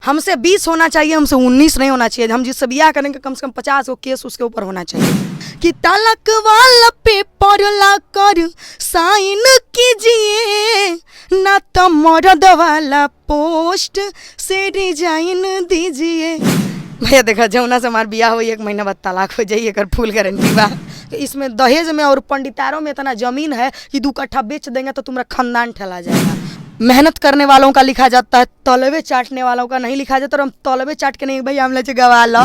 हमसे 20 होना चाहिए, हमसे 19 नहीं होना चाहिए। हम जिससे ब्याह करेंगे कम से कम 50 को केस उसके ऊपर होना चाहिए कि तलाक वाला पेपर ला कर साइन कीजिए ना तो मर्द वाला पोस्ट से रिजाइन दीजिए। भैया देखा जमुना से हमार ब्याह हो 1 महीना बाद तलाक हो जाइए कर फुल गारंटी बा। तो इसमें दहेज में और पंडितारों में इतना जमीन है कि 2 कट्ठा बेच देंगे तो तुम्हारा खानदान ठहला जाएगा। मेहनत करने वालों का लिखा जाता है, तलबे चाटने वालों का नहीं लिखा जाता। और हम तलबे चाट के नहीं भाई हम ले गवा लो।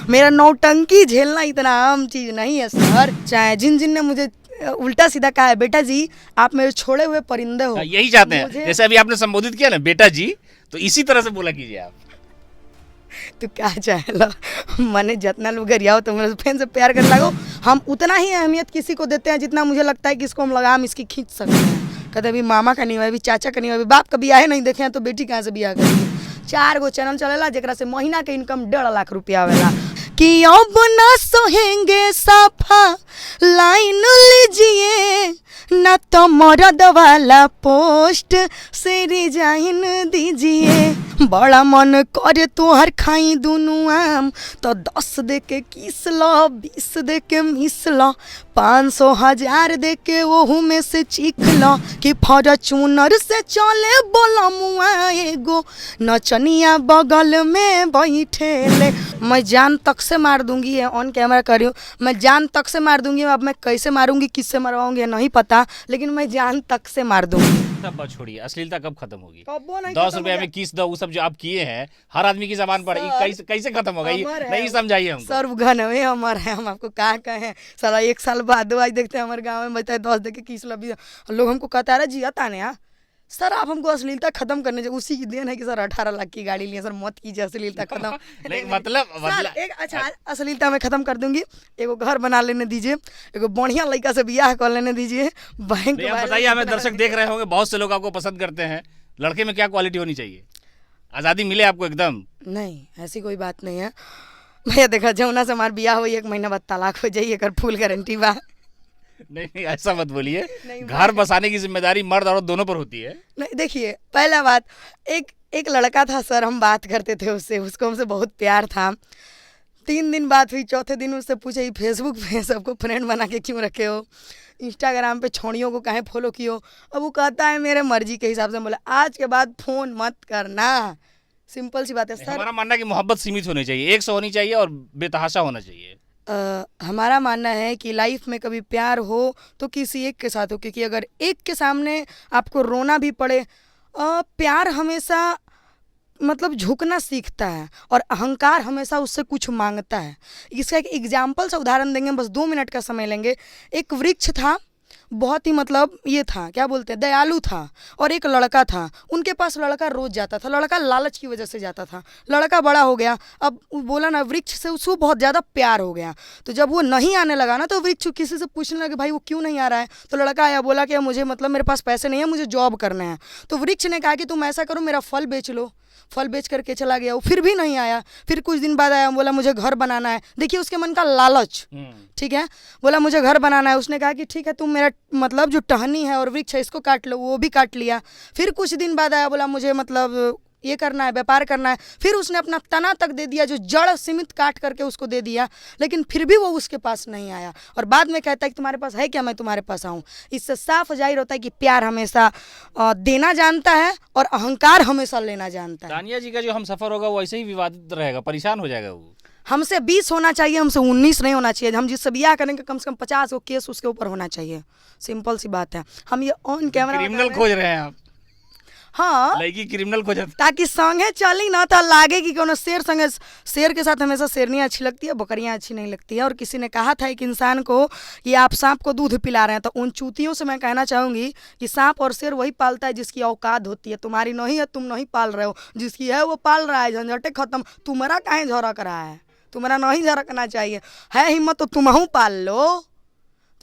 मेरा नौटंकी झेलना इतना आम चीज़ नहीं है सर। चाहे जिन जिन ने मुझे उल्टा सीधा कहा है बेटा जी आप मेरे छोड़े हुए परिंदे हो, यही चाहते हैं। जैसे अभी आपने संबोधित किया ना बेटा जी, तो इसी तरह से बोला कीजिए आप। तो क्या चाहे लो मैंने जितना लोग गरियाओ तो मेरे फैन से प्यार कर लगो। हम उतना ही अहमियत किसी को देते हैं जितना मुझे लगता है कि इसको हम लगाम इसकी खींच सकते हैं। कहते अभी मामा का नहीं हुआ, अभी चाचा का नहीं हुआ, अभी बाप का ब्याह नहीं देखे हैं तो बेटी कहाँ से ब्याह करेगी। 4 गो चैनल चलेला जरा से महीना के इनकम 1.5 लाख रुपया आवेला कि अब ना सोहेंगे साफा लाइन लीजिए ना तो मर्द वाला पोस्ट से रिजाइन दीजिए। बड़ा मन करे तोहर खाई दुनू आम तो 10 दे के किस लो, 20 दे के मिस लो, 500 1000 दे के ओहू में से चीख लो कि फॉर्च्यूनर से चले बोला मुआ एगो नचनिया बगल में बैठे ले। मैं जान तक से मार दूंगी, ये ऑन कैमरा कर रही हूँ, मैं जान तक से मार दूंगी। अब मैं कैसे मारूंगी किससे मरवाऊंगी नहीं पता, लेकिन मैं जान तक से मार दूंगी। तब बात छोड़िए, अश्लीलता कब खत्म होगी? 10 10 रुपया में किस दो, वो सब जो आप किए हैं हर आदमी की जबान पर, कैसे खत्म होगा ये नहीं समझाइए हमको। सर घन में अमर है, हम आपको कहाँ कहें। साला 1 साल बाद आज देखते हैं हमारे गाँव में बचता है 10 दे के किस लोग हमको कहता है जिया ताने यार सर आप हमको अश्लीलता खत्म करने चाहिए। उसी की देन है कि सर 18 लाख की गाड़ी लिए सर, मत कीजिए अश्लीलता खत्म। मतलब एक अच्छा अश्लीलता मैं खत्म कर दूंगी। एगो घर बना लेने दीजिए, एगो बढ़िया लड़का से ब्याह कर लेने दीजिए। बैंक बताइए, हमें दर्शक देख रहे होंगे, बहुत से लोग आपको पसंद करते हैं, लड़के में क्या क्वालिटी होनी चाहिए? आज़ादी मिले आपको एकदम? नहीं ऐसी कोई बात नहीं है भैया। देखा जमुना से हमार ब्याह हो 1 महीना बाद तलाक हो जाइए कर फुल गारंटी बा। नहीं ऐसा मत बोलिए, घर बसाने की जिम्मेदारी मर्द औरत दोनों पर होती है। नहीं देखिए पहला बात, एक लड़का था सर, हम बात करते थे उससे, उसको हमसे बहुत प्यार था। 3 दिन बात हुई, चौथे दिन उससे पूछे फेसबुक पे सबको फ्रेंड बना के क्यों रखे हो, इंस्टाग्राम पे छोड़ियों को काहे फॉलो कियो। अब वो कहता है मेरे मर्जी के हिसाब से। बोला आज के बाद फ़ोन मत करना, सिंपल सी बात है सर। हमारा मानना है कि मोहब्बत सीमित होनी चाहिए, एक से होनी चाहिए और बेतहाशा होना चाहिए। हमारा मानना है कि लाइफ में कभी प्यार हो तो किसी एक के साथ हो, क्योंकि अगर एक के सामने आपको रोना भी पड़े, प्यार हमेशा मतलब झुकना सीखता है और अहंकार हमेशा उससे कुछ मांगता है। इसका एक एग्जाम्पल से उदाहरण देंगे, बस 2 मिनट का समय लेंगे। एक वृक्ष था, बहुत ही मतलब ये था क्या बोलते हैं दयालु था, और एक लड़का था। उनके पास लड़का रोज जाता था, लड़का लालच की वजह से जाता था। लड़का बड़ा हो गया, अब बोला ना वृक्ष से उसको बहुत ज़्यादा प्यार हो गया। तो जब वो नहीं आने लगा ना तो वृक्ष किसी से पूछने लगे भाई वो क्यों नहीं आ रहा है। तो लड़का आया बोला कि मुझे मतलब मेरे पास पैसे नहीं है, मुझे जॉब करना है। तो वृक्ष ने कहा कि तुम ऐसा करो मेरा फल बेच लो। फल बेच करके चला गया, वो फिर भी नहीं आया। फिर कुछ दिन बाद आया, बोला मुझे घर बनाना है। देखिए उसके मन का लालच, ठीक है। बोला मुझे घर बनाना है। उसने कहा कि ठीक है तुम मेरा मतलब जो टहनी है और वृक्ष है इसको काट लो, वो भी काट लिया। फिर कुछ दिन बाद आया, बोला मुझे मतलब ये करना है, व्यापार करना है। फिर उसने अपना तना तक दे दिया, जो जड़ सीमित काट करके उसको दे दिया, लेकिन फिर भी वो उसके पास नहीं आया। और बाद में कहता है कि तुम्हारे पास है क्या, मैं तुम्हारे पास आऊँ। इससे साफ जाहिर होता है कि प्यार हमेशा देना जानता है और अहंकार हमेशा लेना जानता है। तानिया जी का जो हम सफ़र होगा वो ऐसे ही विवादित रहेगा, परेशान हो जाएगा वो। हमसे 20 होना चाहिए, हमसे 19 नहीं होना चाहिए। हम जिससे ब्याह करेंगे कम से कम 50 को केस उसके ऊपर होना चाहिए, सिंपल सी बात है। हम ये ऑन कैमरा क्रिमिनल खोज रहे हैं आप? हाँ लड़की क्रिमिनल खोज, ताकि संगे चली ना तो लागे कि कोनो शेर संगे। शेर के साथ हमेशा शेरनियाँ अच्छी लगती है, बकरियाँ अच्छी नहीं लगती है। और किसी ने कहा था एक इंसान को ये आप सांप को दूध पिला रहे हैं, तो उन चूतियों से मैं कहना चाहूँगी कि सांप और शेर वही पालता है जिसकी औकात होती है। तुम्हारी नहीं है, तुम नहीं पाल रहे हो, जिसकी है वो पाल रहा है। झंझटे खत्म, तुम्हारा काहे झरक रहा है, तुम्हारा नहीं झरकना चाहिए। है हिम्मत तो तुम पाल लो।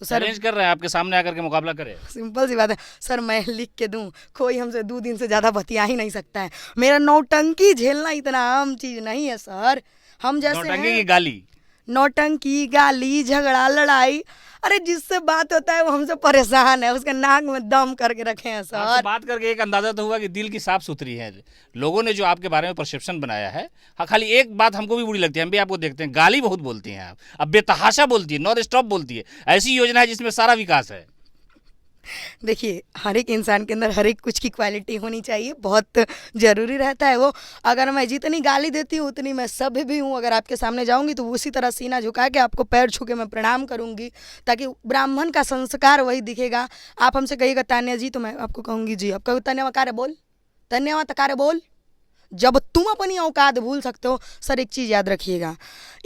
तो चैलेंज कर रहे हैं आपके सामने आकर के मुकाबला करें। सिंपल सी बात है सर, मैं लिख के दूं, कोई हमसे 2 दिन से ज़्यादा बतिया ही नहीं सकता है। मेरा नौटंकी झेलना इतना आम चीज़ नहीं है सर। हम जैसे नौटंकी की गाली नौटंकी, गाली, झगड़ा, लड़ाई, अरे जिससे बात होता है वो हमसे परेशान है, उसके नाक में दम करके रखे हैं आपसे सर। बात करके एक अंदाजा तो हुआ कि दिल की साफ सुथरी है। लोगों ने जो आपके बारे में परसेप्शन बनाया है, हाँ, खाली एक बात हमको भी बुरी लगती है, हम भी आपको देखते हैं, गाली बहुत बोलती हैं आप, अब बेतहाशा बोलती है, नॉन स्टॉप बोलती है। ऐसी योजना है जिसमें सारा विकास है। देखिए, हर एक इंसान के अंदर हर एक कुछ की क्वालिटी होनी चाहिए, बहुत ज़रूरी रहता है वो। अगर मैं जितनी गाली देती हूँ उतनी मैं सभ्य भी हूँ। अगर आपके सामने जाऊँगी तो उसी तरह सीना झुका के आपको पैर छू के मैं प्रणाम करूँगी, ताकि ब्राह्मण का संस्कार वही दिखेगा। आप हमसे कहिएगा तान्या जी, तो मैं आपको कहूँगी जी। आप कहो धन्यवाद कार्य बोल, धन्यवाद कार्य बोल। जब तुम अपनी औकात भूल सकते हो, सर एक चीज़ याद रखिएगा,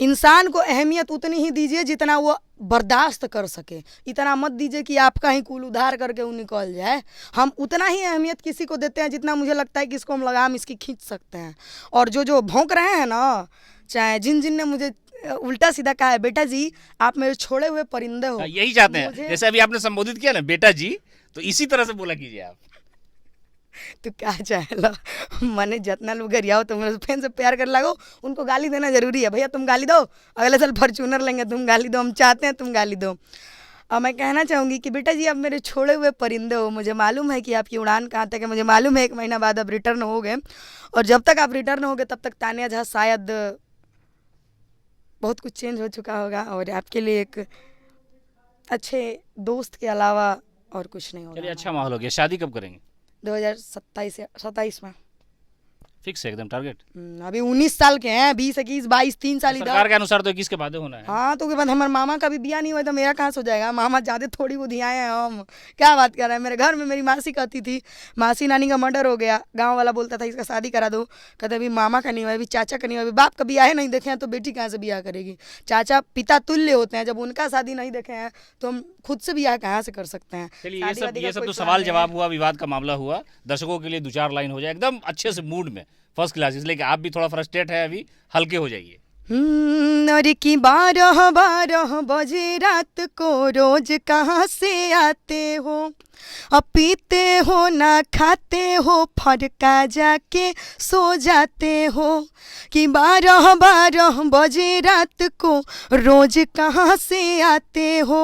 इंसान को अहमियत उतनी ही दीजिए जितना वो बर्दाश्त कर सके। इतना मत दीजिए कि आपका ही कुल उधार करके वो निकल जाए। हम उतना ही अहमियत किसी को देते हैं जितना मुझे लगता है कि इसको हम लगाम इसकी खींच सकते हैं। और जो भौंक रहे हैं ना, चाहे जिन जिन ने मुझे उल्टा सीधा कहा है, बेटा जी आप मेरे छोड़े हुए परिंदे हो, यही चाहते हैं। जैसे अभी आपने संबोधित किया ना बेटा जी, तो इसी तरह से बोला कीजिए आप। तो क्या चाहे लो, मैंने जितना लोग गरियाओ तो मेरे फैन से प्यार कर लागो, उनको गाली देना जरूरी है। भैया तुम गाली दो, अगले साल फॉर्च्यूनर लेंगे, तुम गाली दो, हम चाहते हैं तुम गाली दो। और मैं कहना चाहूँगी कि बेटा जी आप मेरे छोड़े हुए परिंदे हो। मुझे मालूम है कि आपकी उड़ान कहाँ तक है, मुझे मालूम है 1 महीना बाद आप रिटर्न हो गए, और जब तक आप रिटर्न हो गए तब तक तान्या झा शायद बहुत कुछ चेंज हो चुका होगा, और आपके लिए एक अच्छे दोस्त के अलावा और कुछ नहीं होगा। चलिए, अच्छा माहौल हो गया। शादी कब करेंगे? 2027 में। फिक्स है एकदम टारगेट? अभी 19 साल के हैं, 20, 21, 22, 3 साल इधर। सरकार के अनुसार तो 21 के बाद होना है। हाँ, तो के बाद हमारे मामा का भी बिया नहीं हुआ तो मेरा कहाँ से हो जाएगा। मामा ज़्यादा थोड़ी वो धियाए हैं, हम क्या बात कर रहे हैं। मेरे घर में मेरी मासी कहती थी, मासी नानी का मर्डर हो गया, गाँव वाला बोलता था इसका शादी करा दो, कहते अभी मामा का नहीं हुआ, अभी चाचा का नहीं हुआ, अभी बाप का बिया है नहीं देखे हैं तो बेटी कहाँ से बिया करेगी। चाचा पिता तुल्य होते हैं, जब उनका शादी नहीं देखे हैं तो हम खुद से बिया कहाँ से कर सकते हैं। चलिए, ये सब तो सवाल जवाब हुआ, विवाद का मामला हुआ। दर्शकों के लिए 2-4 लाइन हो जाए एकदम अच्छे से मूड में, फर्स्ट क्लास, इसलिए कि आप भी थोड़ा फ्रस्ट्रेट है, अभी हल्के हो जाइए। अरे कि 12 बजे रात को रोज कहाँ से आते हो, अब पीते हो ना खाते हो, फरका जाके सो जाते हो। कि 12 बजे रात को रोज कहाँ से आते हो,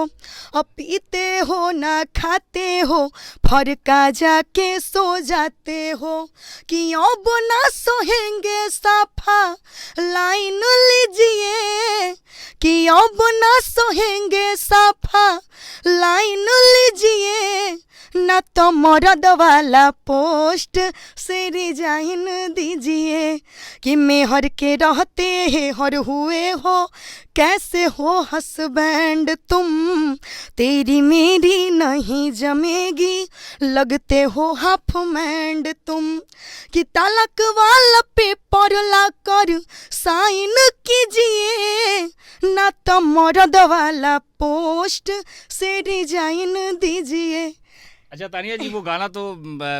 अब पीते हो ना खाते हो, फरका जाके सो जाते हो। कि अब ना सोहेंगे साफा लाइन लीजिए, कि अब ना सोहेंगे साफा लाइन लीजिए, ना तो मर्द वाला पोस्ट से रिजाइन दीजिए। कि मेहर के रहते हैं हर हुए हो, कैसे हो हस्बैंड तुम, तेरी मेरी नहीं जमेगी, लगते हो हाफ मैंड तुम। कि तलाक वाला पेपर ला कर साइन कीजिए, ना तो मर्द वाला पोस्ट से रिजाइन दीजिए। अच्छा तानिया जी, वो गाना तो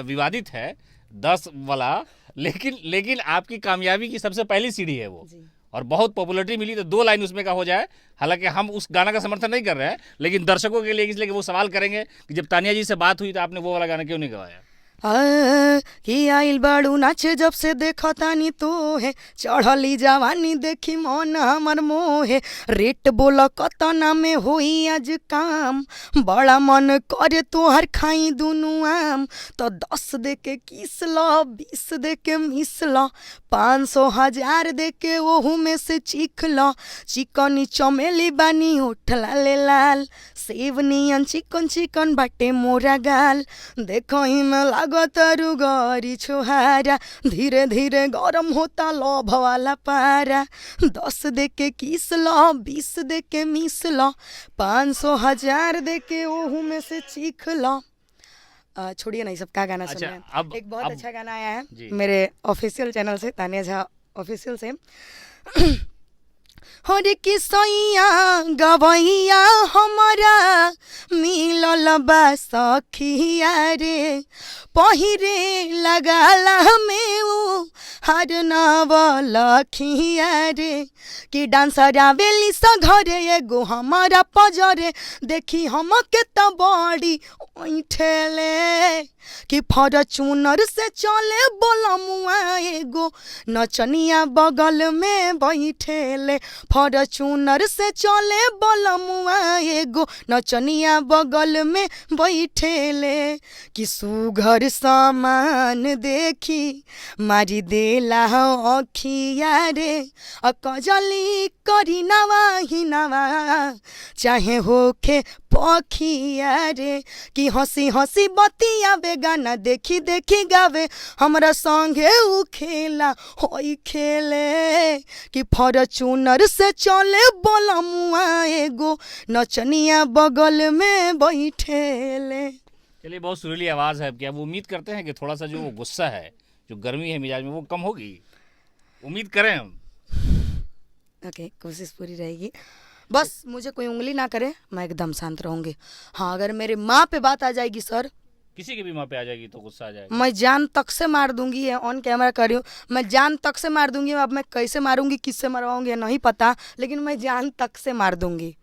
विवादित है 10 वाला, लेकिन आपकी कामयाबी की सबसे पहली सीढ़ी है वो, और बहुत पॉपुलैरिटी मिली, तो 2 लाइन उसमें का हो जाए। हालांकि हम उस गाना का समर्थन नहीं कर रहे हैं, लेकिन दर्शकों के लिए, इसलिए कि वो सवाल करेंगे कि जब तानिया जी से बात हुई तो आपने वो वाला गाना क्यों नहीं गवाया? कि आइल बाड़ू नाच जब से देखा तानी तो है, चढ़ली जवानी देखी मन हमर मोहे। रेट बोला कतना में होई आज काम, बड़ा मन करे तोहर खाई दुनू आम। तो 10 दे के किस लो, 20 दे के मिस लो, 500 1000 दे के ओहू में से चीख लो। चिकनी चमेली बानी होठ लाले लाल, सेव नियन चिकन चिकन बाटे मोरा गाल। देखो ही में लागतारू गरी छोहारा, धीरे धीरे गरम होता लोभ वाला पारा। 10 दे के किस लो, 20 दे के मिस लो, 500 1000 दे के ओहू में से चीख लो। छोड़िए नहीं, सबका गाना सुन रहे हैं। एक बहुत अच्छा गाना आया है मेरे ऑफिशियल चैनल से, तानिया झा ऑफिशियल से। हरे कि सैया गवैया हमारा मिलल बा सखिया रे, पहिरे लगाला में उ हर नवलखिया रे। कि डांसर आवेली स घरे एगो हमारा पजरे, देखी हम के त बड़ी ठेले। कि फॉर्च्यूनर से चले बोला मुआ एगो, नचनिया बगल में बैठेले। फॉर्च्यूनर से चले बलमुआ एगो नचनिया बगल में बैठेले कि सुघर सामान देखी मारी देला अखिया रे कजली करी नवा ही नवा चाहे होखे पखिया रे कि हंसी हंसी बतिया बेगाना देखी देखी गावे हमरा संगे उ खेला होई खेले कि फॉर्च्यूनर से चले बलमुआ एगो नचनिया बगल में बैठेले। चलिए, बहुत सुरीली आवाज़ है आपकी। अब उम्मीद करते हैं कि थोड़ा सा जो वो गुस्सा है, जो गर्मी है मिजाज में, वो कम होगी, उम्मीद करें हम। ओके, कोशिश पूरी रहेगी। बस मुझे कोई उंगली ना करे, मैं एकदम शांत रहूंगी। हाँ, अगर मेरे माँ पे बात आ जाएगी सर, किसी की भी माँ पे आ जाएगी तो गुस्सा आ जाएगा। मैं जान तक से मार दूंगी। ये ऑन कैमरा कर रही हूँ, मैं जान तक से मार दूंगी। अब मैं कैसे मारूंगी, किससे मरवाऊंगी नहीं पता, लेकिन मैं जान तक से मार दूंगी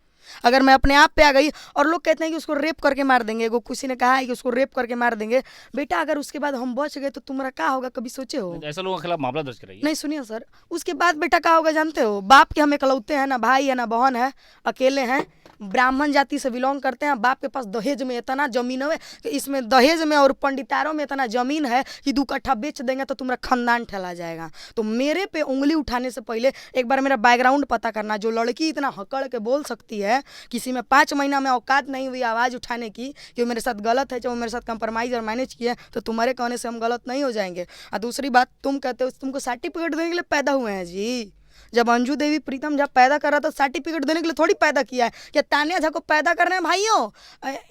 अगर मैं अपने आप पे आ गई। और लोग कहते हैं कि उसको रेप करके मार देंगे, वो किसी ने कहा है कि उसको रेप करके मार देंगे। बेटा, अगर उसके बाद हम बच गए तो तुम्हारा क्या होगा, कभी सोचे हो? ऐसा लोगों के खिलाफ मामला दर्ज कराइए। नहीं, सुनिए सर, उसके बाद बेटा क्या होगा जानते हो? बाप के हम इकलौते हैं, ना भाई है ना बहन है, अकेले हैं, ब्राह्मण जाति से बिलोंग करते हैं। बाप के पास दहेज में इतना जमीन है कि इसमें दहेज में और पंडितारों में इतना जमीन है कि 2 कट्ठा बेच देंगे तो तुम्हारा खानदान ठहला जाएगा। तो मेरे पे उंगली उठाने से पहले एक बार मेरा बैकग्राउंड पता करना। जो लड़की इतना हकड़ के बोल सकती है, किसी में 5 महीना में औकात नहीं हुई आवाज़ उठाने की कि वो मेरे साथ गलत है, चाहे वो मेरे साथ कंप्रोमाइज़ और मैनेज किया, तो तुम्हारे कहने से हम गलत नहीं हो जाएंगे। और दूसरी बात, तुम कहते हो तुमको सर्टिफिकेट देने के लिए पैदा हुए हैं जी। जब अंजू देवी प्रीतम जब पैदा कर रहा था, सर्टिफिकेट देने के लिए थोड़ी पैदा किया है। क्या तानिया झा को पैदा करना है भाइयों?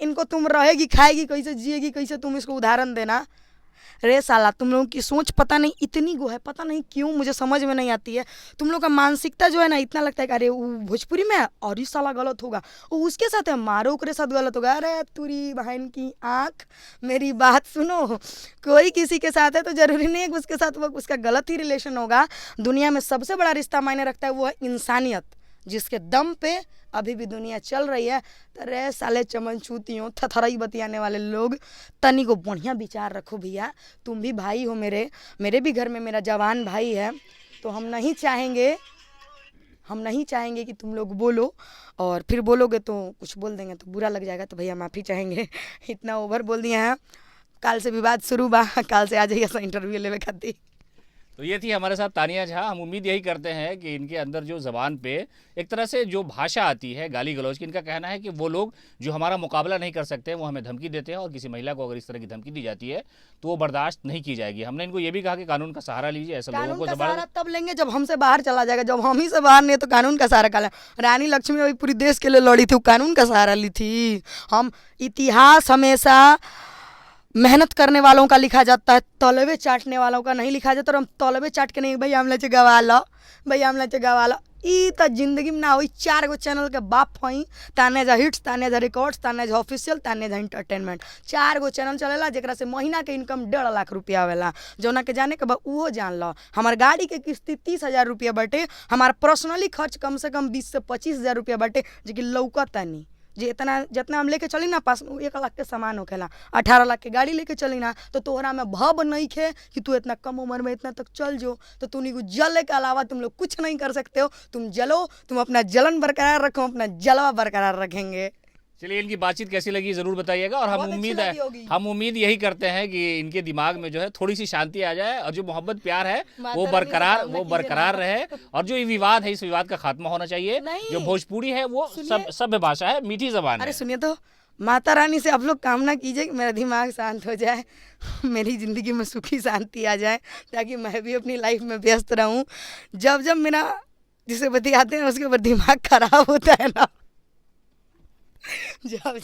इनको तुम रहेगी, खाएगी कैसे, जिएगी कैसे, तुम इसको उदाहरण देना। रे साला, तुम लोगों की सोच पता नहीं इतनी गो है, पता नहीं क्यों, मुझे समझ में नहीं आती है। तुम लोग का मानसिकता जो है ना, इतना लगता है कि अरे वो भोजपुरी में है और इस साला गलत होगा, वो उसके साथ है, मारो उसके साथ गलत होगा। अरे तुरी बहन की आँख, मेरी बात सुनो, कोई किसी के साथ है तो जरूरी नहीं है कि उसके साथ वो उसका गलत ही रिलेशन होगा। दुनिया में सबसे बड़ा रिश्ता मायने रखता है, वो है इंसानियत, जिसके दम पे अभी भी दुनिया चल रही है। रे साले चमन छूतियों थथराई बतियाने वाले लोग, तनी को बढ़िया विचार रखो भैया। तुम भी भाई हो मेरे भी घर में मेरा जवान भाई है। तो हम नहीं चाहेंगे कि तुम लोग बोलो, और फिर बोलोगे तो कुछ बोल देंगे तो बुरा लग जाएगा, तो भैया माफ़ी चाहेंगे। इतना ओवर बोल दिया है। काल से विवाद शुरू बा, काल से आ जाइए इंटरव्यू लेवे खातिर। तो ये थी हमारे साथ तानिया झा। हम उम्मीद यही करते हैं कि इनके अंदर जो ज़बान पे एक तरह से जो भाषा आती है गाली गलौज की, इनका कहना है कि वो लोग जो हमारा मुकाबला नहीं कर सकते वो हमें धमकी देते हैं, और किसी महिला को अगर इस तरह की धमकी दी जाती है तो वो बर्दाश्त नहीं की जाएगी। हमने इनको ये भी कहा कि कानून का सहारा लीजिए, ऐसे लोगों को सहारा तब लेंगे जब हमसे बाहर चला जाएगा। जब हम ही से बाहर नहीं तो कानून का सहारा काला। रानी लक्ष्मी अभी पूरी देश के लिए लड़ी थी, वो कानून का सहारा ली थी। हम इतिहास हमेशा मेहनत करने वालों का लिखा जाता है, तलबे चाटने वालों का नहीं लिखा जाता। और हम तलबे चाट के नहीं, भाई हमला चे गवा लो, भाई हमला चे गवा लो, ई तो जिंदगी में ना हो। 4 गो चैनल के बाप हई, तानेजा हिट्स, तानेजा रिकॉर्ड्स, तानेजा ऑफिशियल, तानेजा एंटरटेनमेंट। 4 गो चैनल चलेला, जेकरा से महीना के इनकम 1.5 लाख रुपया आवेला। जौना के जाने के बाद उहो जान लो। हमार गाड़ी के किस्ती 30,000 रुपया बाटे, हमार पर्सनली खर्च कम से कम 20 से 25,000 रुपया बाटे, जो कि लौकता नहीं। जे इतना जितना हम लेके चली ना पास 1 लाख के सामान होखेला, 18 लाख के गाड़ी लेके चली ना, तो तोहरा में भव नहीं खे कि तू इतना कम उम्र में इतना तक चल जो। तो तू नहीं, जलने के अलावा तुम लोग कुछ नहीं कर सकते हो। तुम जलो, तुम अपना जलन बरकरार रखो, अपना जलवा बरकरार रखेंगे। चलिए, इनकी बातचीत कैसी लगी ज़रूर बताइएगा। और हम उम्मीद यही करते हैं कि इनके दिमाग में जो है थोड़ी सी शांति आ जाए, और जो मोहब्बत प्यार है वो बरकरार रहे, और जो ये विवाद है इस विवाद का खात्मा होना चाहिए। जो भोजपुरी है वो सभ्य भाषा है, मीठी जबान है। अरे सुनिए, तो माता रानी से आप लोग कामना कीजिए कि मेरा दिमाग शांत हो जाए, मेरी ज़िंदगी में सुखी शांति आ जाए, ताकि मैं भी अपनी लाइफ में व्यस्त रहूँ। जब मेरा जिसे बतियाते हैं उसके ऊपर दिमाग खराब होता है ना, जब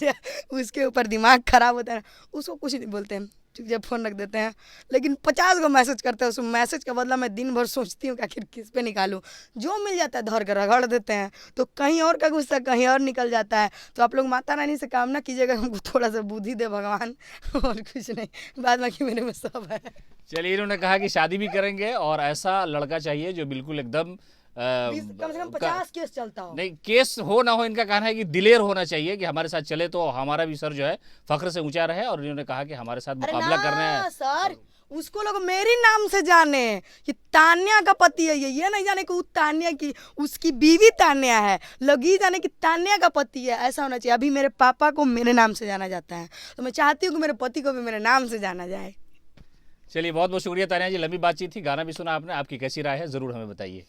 उसके ऊपर दिमाग खराब होता है, उसको कुछ नहीं बोलते हैं, चुपचाप फ़ोन रख देते हैं। लेकिन 50 को मैसेज करते हैं, उस मैसेज का बदला मैं दिन भर सोचती हूँ कि आखिर किस पे निकालूँ। जो मिल जाता है धर कर रगड़ देते हैं, तो कहीं और का गुस्सा कहीं और निकल जाता है। तो आप लोग माता रानी से कामना कीजिएगा हमको थोड़ा सा बुद्धि दे भगवान, और कुछ नहीं, बाद बाकी मेरे में सब है। चलिए, इन्होंने कहा कि शादी भी करेंगे, और ऐसा लड़का चाहिए जो बिल्कुल एकदम कम से कम 50 केस चलता हो। नहीं, केस हो ना हो, इनका कहना है कि दिलेर होना चाहिए कि हमारे साथ चले तो हमारा भी सर जो है फख्र से ऊंचा रहे। और इन्होंने कहा कि हमारे साथ मुकाबला करना है सर, उसको लोग मेरी नाम से जाने कि तान्या का पति है ये नहीं जाने कि वो तान्या की उसकी बीवी तान्या है, लोग ये जाने कि तान्या का पति है। ऐसा होना चाहिए। अभी मेरे पापा को मेरे नाम से जाना जाता है, तो मैं चाहती हूँ कि मेरे पति को भी मेरे नाम से जाना जाए। चलिए बहुत बहुत शुक्रिया तान्या जी, लंबी बातचीत थी, गाना भी सुना आपने, आपकी कैसी राय है ज़रूर हमें बताइए।